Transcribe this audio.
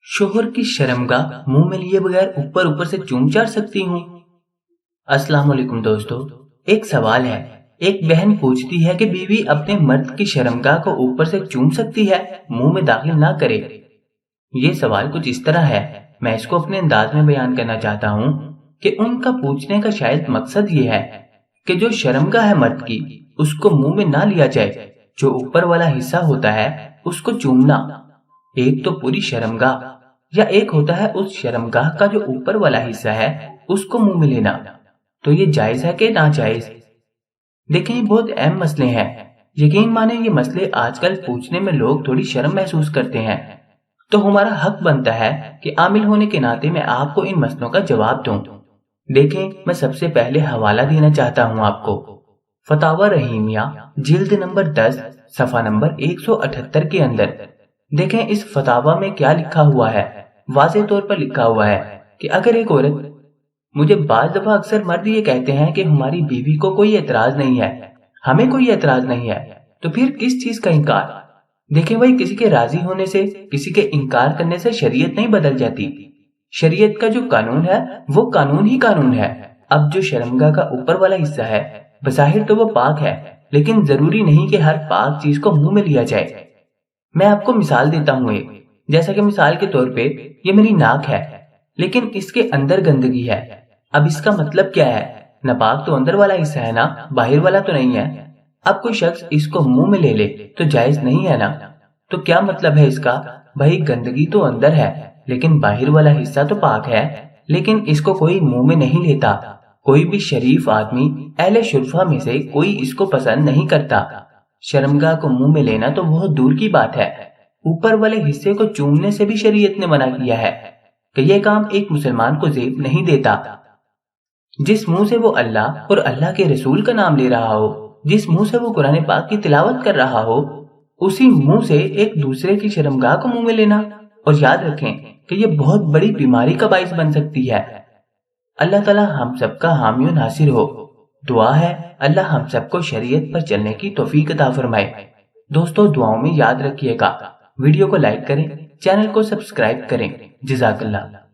शोहर की शर्मगाह मुंह में लिए बगैर ऊपर ऊपर से चूम चाट सकती हूँ। अस्सलाम वालेकुम दोस्तों, एक सवाल है। एक बहन पूछती है कि बीवी अपने मर्द की शर्मगाह को ऊपर से चूम सकती है, मुंह में दाखिल ना करे। ये सवाल कुछ इस तरह है, मैं इसको अपने अंदाज में बयान करना चाहता हूँ कि उनका पूछने का शायद मकसद ये है कि जो शर्मगाह है मर्द की, उसको मुंह में ना लिया जाए, जो ऊपर वाला हिस्सा होता है उसको चूमना। एक तो पूरी शर्मगाह या एक होता है उस शर्मगाह का जो ऊपर वाला हिस्सा है उसको मुंह में लेना। तो ये जायज है कि नाजायज? देखें, ये बहुत अहम मसले हैं। यकीन माने ये मसले आजकल पूछने में लोग थोड़ी शर्म महसूस करते हैं, तो हमारा हक बनता है कि आमिल होने के नाते मैं आपको इन मसलों का जवाब दूं। देखें, मैं सबसे पहले हवाला देना चाहता हूं आपको। फतावा रहीमिया जिल्द नंबर 10 सफा नंबर 178 के अंदर। देखें इस फतावा में क्या लिखा हुआ है। वाज़ेह तौर पर लिखा हुआ है कि अगर एक औरत, मुझे बाज़ दफा अक्सर मर्द ये कहते हैं कि हमारी बीवी को कोई एतराज नहीं है, हमें कोई एतराज नहीं है, तो फिर किस चीज का इनकार? देखें भाई, किसी के राजी होने से, किसी के इनकार करने से शरीयत नहीं बदल जाती। शरीयत का जो कानून है वो कानून ही कानून है। अब जो शर्मगाह का ऊपर वाला हिस्सा है, बज़ाहिर तो वो पाक है, लेकिन जरूरी नहीं कि हर पाक चीज को मुंह में लिया जाए। मैं आपको मिसाल देता हूँ एक, जैसा कि मिसाल के तौर पे ये मेरी नाक है, लेकिन इसके अंदर गंदगी है। अब इसका मतलब क्या है? नापाक तो अंदर वाला हिस्सा है ना, बाहर वाला तो नहीं है। अब कोई शख्स इसको मुंह में ले ले तो जायज नहीं है ना? तो क्या मतलब है इसका? भाई गंदगी तो अंदर है, लेकिन बाहर वाला हिस्सा तो पाक है, लेकिन इसको कोई मुंह में नहीं लेता। कोई भी शरीफ आदमी अहले शुरफा में से कोई इसको पसंद नहीं करता। शर्मगाह को मुंह में लेना तो बहुत दूर की बात है, ऊपर वाले हिस्से को चूमने से भी शरीयत ने मना किया है कि यह काम एक मुसलमान को ज़ेब नहीं देता। जिस मुंह से वो अल्लाह और अल्लाह के रसूल का नाम ले रहा हो, जिस मुंह से वो कुरान पाक की तिलावत कर रहा हो, उसी मुंह से एक दूसरे की शर्मगाह को मुंह में लेना। और याद रखें कि ये बहुत बड़ी बीमारी का बाइस बन सकती है। अल्लाह ताला हम सबका हामी और नासिर हो। दुआ है अल्लाह हम सबको शरीयत पर चलने की तौफीक अता फरमाए। दोस्तों, दुआओं में याद रखिएगा। वीडियो को लाइक करें, चैनल को सब्सक्राइब करें। जज़ाकल्लाह।